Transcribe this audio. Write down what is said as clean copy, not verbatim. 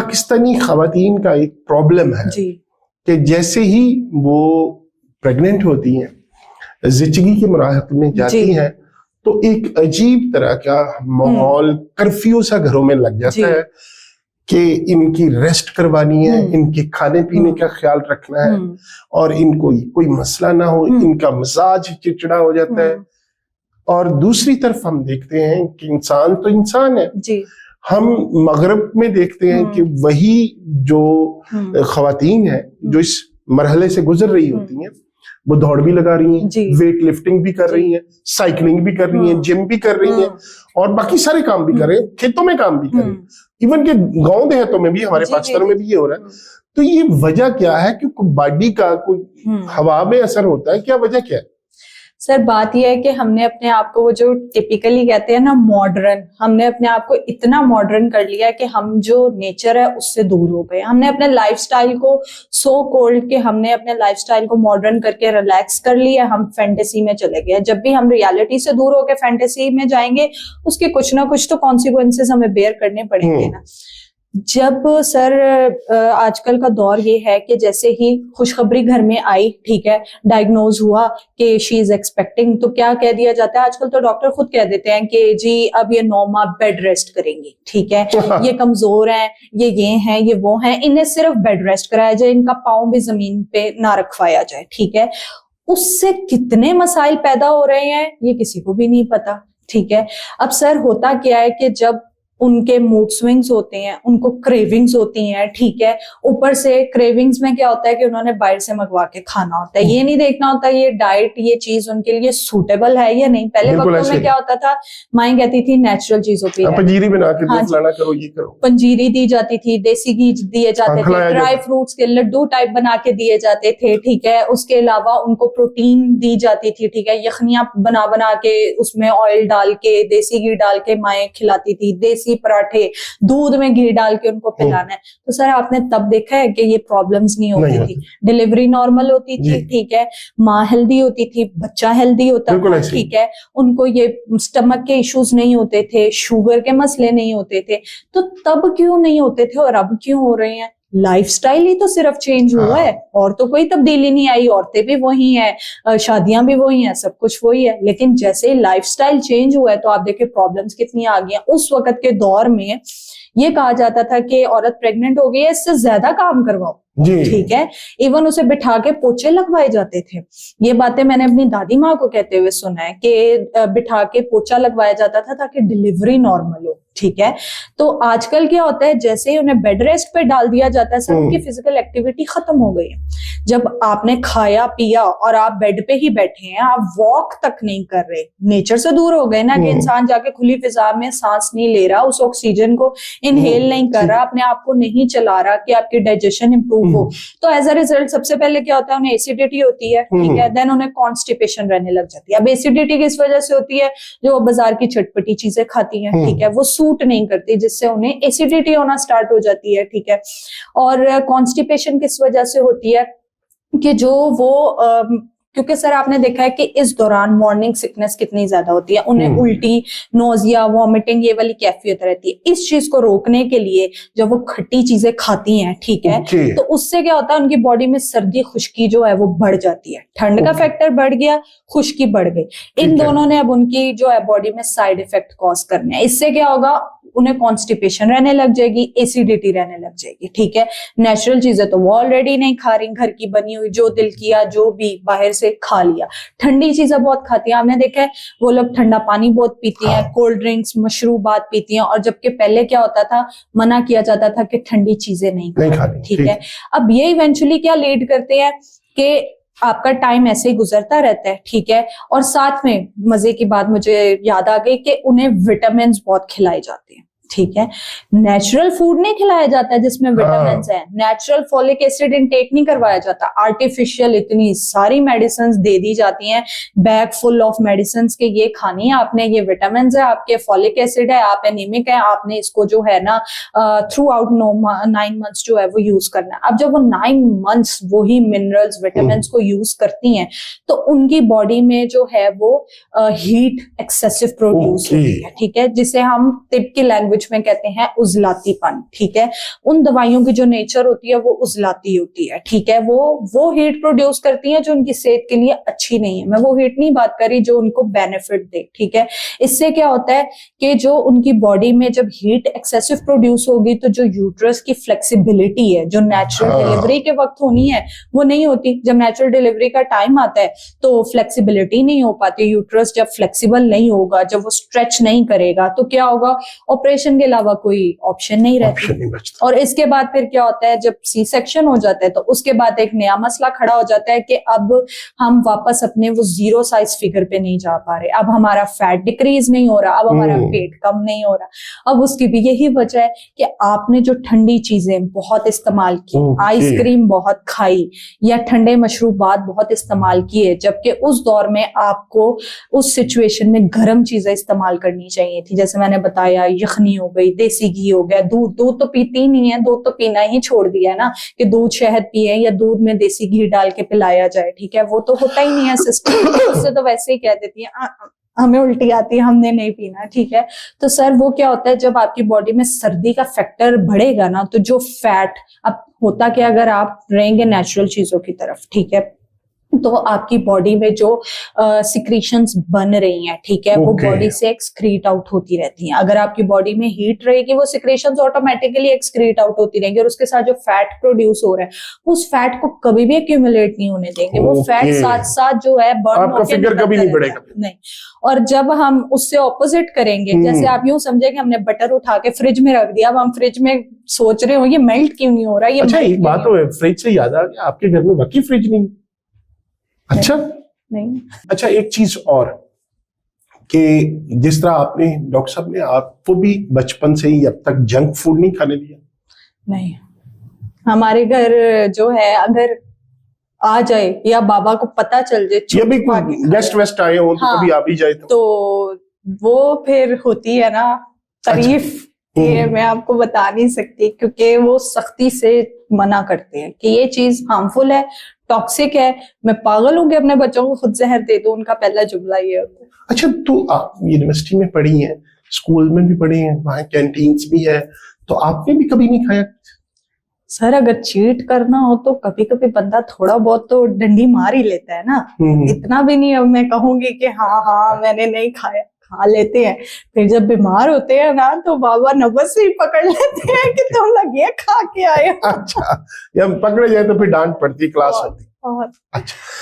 पाकिस्तानी खवातीन का एक प्रॉब्लम है कि जैसे ही वो प्रेग्नेंट होती हैं, ज़िचगी के मराहल में जाती हैं, तो एक अजीब तरह का माहौल कर्फ्यू सा घरों में लग जाता है कि इनकी रेस्ट करवानी है, इनके खाने पीने का ख्याल रखना है और इनको कोई मसला ना हो, इनका मिजाज चिड़चिड़ा हो जाता है। और दूसरी तरफ हम देखते हैं कि इंसान तो इंसान है जी। हम मगरब में देखते हैं कि वही जो खवातीन है जो इस मरहले से गुजर रही होती हैं, वो दौड़ भी लगा रही हैं, वेट लिफ्टिंग भी कर रही हैं, साइकिलिंग भी कर रही हैं, जिम भी कर रही हैं और बाकी सारे काम भी कर रहे हैं, खेतों में काम भी कर रही हैं, इवन के गांव देहातों में भी, हमारे पाकिस्तान में भी ये हो रहा है। तो ये वजह क्या है कि बॉडी का कोई हवा में असर होता है, क्या वजह क्या है? सर बात यह है कि हमने अपने आप को वो जो टिपिकली कहते हैं ना मॉडर्न, हमने अपने आप को इतना मॉडर्न कर लिया है कि हम जो नेचर है उससे दूर हो गए। हमने अपने लाइफस्टाइल को सो कोल्ड के हमने अपने लाइफस्टाइल को मॉडर्न करके रिलैक्स कर लिया, हम फैंटेसी में चले गए। जब भी हम रियलिटी से दूर होकर फैंटेसी में जाएंगे उसके कुछ ना कुछ तो कॉन्सिक्वेंसेस हमें बेयर करने पड़ेंगे ना। जब सर आजकल का दौर ये है कि जैसे ही खुशखबरी घर में आई, ठीक है, डायग्नोज हुआ कि शी इज एक्सपेक्टिंग, तो क्या कह दिया जाता है आजकल, तो डॉक्टर खुद कह देते हैं कि जी अब ये 9 माह बेड रेस्ट करेंगी, ठीक है, ये कमजोर हैं, ये हैं, ये वो हैं, इन्हें सिर्फ बेड रेस्ट कराया जाए, इनका पाँव भी जमीन पे ना रखवाया जाए, ठीक है। उससे कितने मसाइल पैदा हो रहे हैं ये किसी को भी नहीं पता, ठीक है। अब सर होता क्या है कि जब उनके मूड स्विंग्स होते हैं, उनको क्रेविंग्स होती हैं, ठीक है, ऊपर से क्रेविंग्स में क्या होता है कि उन्होंने बाहर से मंगवा के खाना होता है, ये नहीं देखना होता ये डाइट, ये चीज उनके लिए सूटेबल है या नहीं। पहले वक्तों में क्या होता था, माएं कहती थी नेचुरल चीजों पे पंजीरी बना के फलाना करो, ये करो, पंजीरी दी जाती थी, देसी घी दिए जाते थे, ड्राई फ्रूट्स के लड्डू टाइप बना के दिए जाते थे, ठीक है। उसके अलावा उनको प्रोटीन दी जाती थी, ठीक है, यखनियां बना बना के उसमें ऑयल डाल के, देसी घी डाल के माएं खिलाती थी, देसी पराठे, दूध में घी डाल के उनको पिलाना है। तो सर आपने तब देखा है कि ये प्रॉब्लम्स नहीं होती थी, डिलीवरी नॉर्मल होती थी, ठीक है, माँ हेल्दी होती थी, बच्चा हेल्दी होता था, ठीक है, उनको ये स्टमक के इश्यूज नहीं होते थे, शुगर के मसले नहीं होते थे। तो तब क्यों नहीं होते थे और अब क्यों हो रहे हैं? लाइफस्टाइल ही तो सिर्फ चेंज हुआ है और तो कोई तब्दीली नहीं आई, औरतें भी वही हैं, शादियां भी वही हैं, सब कुछ वही है। लेकिन जैसे ही लाइफस्टाइल चेंज हुआ है तो आप देखिए प्रॉब्लम्स कितनी आ गई हैं। उस वक्त के दौर में ये कहा जाता था कि औरत प्रेग्नेंट हो गई है, इससे ज्यादा काम करवाओ, ठीक है, इवन उसे बिठा के पोछे लगवाए जाते थे। ये बातें मैंने अपनी दादी माँ को कहते हुए सुना है कि बिठा के पोछा लगवाया जाता था ताकि डिलीवरी नॉर्मल हो, ठीक है। तो आजकल क्या होता है, जैसे ही उन्हें बेड रेस्ट पे डाल दिया जाता है, सब उनकी फिजिकल एक्टिविटी खत्म हो गई है। जब आपने खाया पिया और आप बेड पे ही बैठे हैं, आप वॉक तक नहीं कर रहे, नेचर से दूर हो गए ना, कि इंसान जाके खुली फिजा में सांस नहीं ले रहा, उस ऑक्सीजन को इनहेल नहीं कर रहा, अपने आप को नहीं चला रहा कि आपकी डाइजेशन इंप्रूव हो। तो एज अ रिजल्ट सबसे पहले क्या होता है, उन्हें एसिडिटी होती है, ठीक है, देन उन्हें कॉन्स्टिपेशन रहने लग जाती है। अब एसिडिटी किस वजह से होती है? जो बाजार की चटपटी चीजें खाती हैं, ठीक है, वो सूट नहीं करती, जिससे उन्हें एसिडिटी होना स्टार्ट हो जाती है, ठीक है। और कॉन्स्टिपेशन किस वजह से होती है कि जो वो क्योंकि सर आपने देखा है कि इस दौरान मॉर्निंग सिकनेस कितनी ज्यादा होती है, उन्हें उल्टी, नोजिया, वॉमिटिंग, ये वाली कैफियत रहती है। इस चीज को रोकने के लिए जब वो खट्टी चीजें खाती हैं, ठीक है, तो उससे क्या होता है, उनकी बॉडी में सर्दी खुश्की जो है वो बढ़ जाती है, ठंड का फैक्टर बढ़ गया, खुश्की बढ़ गई, इन दोनों ने अब उनकी जो है बॉडी में साइड इफेक्ट कॉज करने हैं। इससे क्या होगा, उन्हें कॉन्स्टिपेशन रहने लग जाएगी, एसिडिटी रहने लग जाएगी, ठीक है। नेचुरल चीजें तो वो ऑलरेडी नहीं खा रही, घर की बनी हुई, जो दिल किया, जो भी बाहर से खा लिया। ठंडी चीजें बहुत खाती हैं, आपने देखा है वो लोग ठंडा पानी बहुत पीती हैं, कोल्ड ड्रिंक्स, मशरूबात पीती हैं, और जबकि पहले क्या होता था, मना किया जाता था कि ठंडी चीजें नहीं खानी, ठीक है। अब ये इवेंचुअली क्या लीड करते हैं कि आपका टाइम ऐसे ही गुजरता रहता है, ठीक है, और साथ में मजे की बात मुझे याद आ गई कि उन्हें विटामिन बहुत खिलाए जाते हैं, ठीक है। नेचुरल फूड नहीं खिलाया जाता है जिसमें विटामिन है, नेचुरल फॉलिक एसिड इनटेक नहीं करवाया जाता, आर्टिफिशियल इतनी सारी मेडिसिन दे दी जाती हैं, बैग फुल ऑफ मेडिसिन के ये खानी है आपने, ये विटामिन है आपके, फॉलिक एसिड है, आप एनीमिक है, आपने इसको जो है ना थ्रू आउट 9 मंथ्स जो है वो यूज करना है। अब जब वो 9 मंथ्स वही मिनरल्स, विटामिन को यूज करती हैं तो उनकी बॉडी में जो है वो हीट एक्सेसिव प्रोड्यूस होती है, ठीक है, जिसे हम तिब की लैंग्वेज लैंग्वेज में कहते हैं उजलातीपन, ठीक है। उन दवाइयों की जो नेचर होती है वो उजलाती होती है, ठीक है। वो हीट प्रोड्यूस करती हैं जो उनकी सेहत के लिए अच्छी नहीं है। मैं वो हीट नहीं बात करी जो उनको बेनिफिट दे, ठीक है। इससे क्या होता है कि जो उनकी बॉडी में जब हीट एक्सेसिव प्रोड्यूस होगी तो जो यूट्रस की फ्लेक्सिबिलिटी है जो नेचुरल डिलीवरी के वक्त होनी है वो नहीं होती। जब नेचुरल डिलीवरी का टाइम आता है तो फ्लेक्सिबिलिटी नहीं हो पाती। यूट्रस जब फ्लेक्सिबल नहीं होगा, जब वो स्ट्रेच नहीं करेगा तो क्या होगा, ऑपरेशन के अलावा कोई ऑप्शन नहीं रहती। और इसके बाद फिर क्या होता है, जब सी सेक्शन हो जाता है तो उसके बाद एक नया मसला खड़ा हो जाता है कि अब हम वापस अपने वो 0 साइज फिगर पे नहीं जा पा रहे। अब हमारा फैट डिक्रीज नहीं हो रहा, अब हमारा पेट कम नहीं हो रहा। अब उसकी भी यही वजह है कि आपने जो ठंडी चीजें बहुत इस्तेमाल की, आइसक्रीम बहुत खाई या ठंडे मशरूबात बहुत इस्तेमाल किए, जबकि उस दौर में आपको उस सिचुएशन में गर्म चीजें इस्तेमाल करनी चाहिए थी। जैसे मैंने बताया, यखनी हो गई, देसी घी हो गया, दूध तो पीती नहीं है, दूध तो पीना ही छोड़ दिया है ना, कि दूध शहद पिए या दूध में देसी घी डाल के पिलाया जाए, ठीक है। वो तो होता ही नहीं है सिस्टम, उससे तो वैसे ही कह देती है हमें उल्टी आती है, हमने नहीं पीना, ठीक है। तो सर वो क्या होता है, जब आपकी बॉडी में सर्दी का फैक्टर बढ़ेगा ना तो जो फैट, अब होता क्या, अगर आप रहेंगे नेचुरल चीजों की तरफ, ठीक है, तो आपकी बॉडी में जो सिक्रीशंस बन रही हैं, ठीक है, वो बॉडी से एक्सक्रीट आउट होती रहती हैं। अगर आपकी बॉडी में हीट रहेगी वो सिक्रीशंस ऑटोमेटिकली एक्सक्रीट आउट होती रहेंगी और उसके साथ जो फैट प्रोड्यूस हो रहा है उस फैट को कभी भी एक्यूमुलेट नहीं होने देंगे। वो फैट साथ साथ जो है बर्न होकर फिगर कभी नहीं बढ़ेगा, नहीं। और जब हम उससे ऑपोजिट करेंगे, जैसे आप यूं समझे कि हमने बटर उठा के फ्रिज में रख दिया, अब हम फ्रिज में सोच रहे हो ये मेल्ट क्यों नहीं हो रहा, ये अच्छा एक बात हो, फ्रिज से याद आ गया, आपके घर में बाकी फ्रिज नहीं? अच्छा नहीं। अच्छा एक चीज और, कि जिस तरह आपने, डॉक्टर साहब ने आपको भी बचपन से ही अब तक जंक फूड नहीं खाने दिया? नहीं, हमारे घर जो है अगर आ जाए या बाबा को पता चल जाए, ये भी गेस्ट वेस्ट आए हो तो कभी आ भी जाए तो वो फिर होती है ना तारीफ। अच्छा। ये मैं आपको बता नहीं सकती क्योंकि वो सख्ती से मना करते हैं कि ये चीज हार्मफुल है, टॉक्सिक है। मैं पागल हूँ कि अपने बच्चों को खुद जहर दे दूं, उनका पहला जुमला ये होता है। अच्छा, तो आप यूनिवर्सिटी में पढ़ी हैं, स्कूल में भी पढ़ी हैं, वहाँ कैंटीन्स भी है, तो आपने भी कभी नहीं खाया? सर अगर चीट करना हो तो कभी कभी बंदा थोड़ा बहुत तो डंडी मार ही लेता है ना, इतना भी नहीं अब मैं कहूंगी कि हाँ मैंने नहीं खाया, खा लेते हैं। फिर जब बीमार होते हैं ना तो बाबा नब्ज से ही पकड़ लेते हैं कि तुम लोग ये खा के आए। अच्छा, जब पकड़े जाए तो फिर डांट पड़ती, क्लास होती। अच्छा।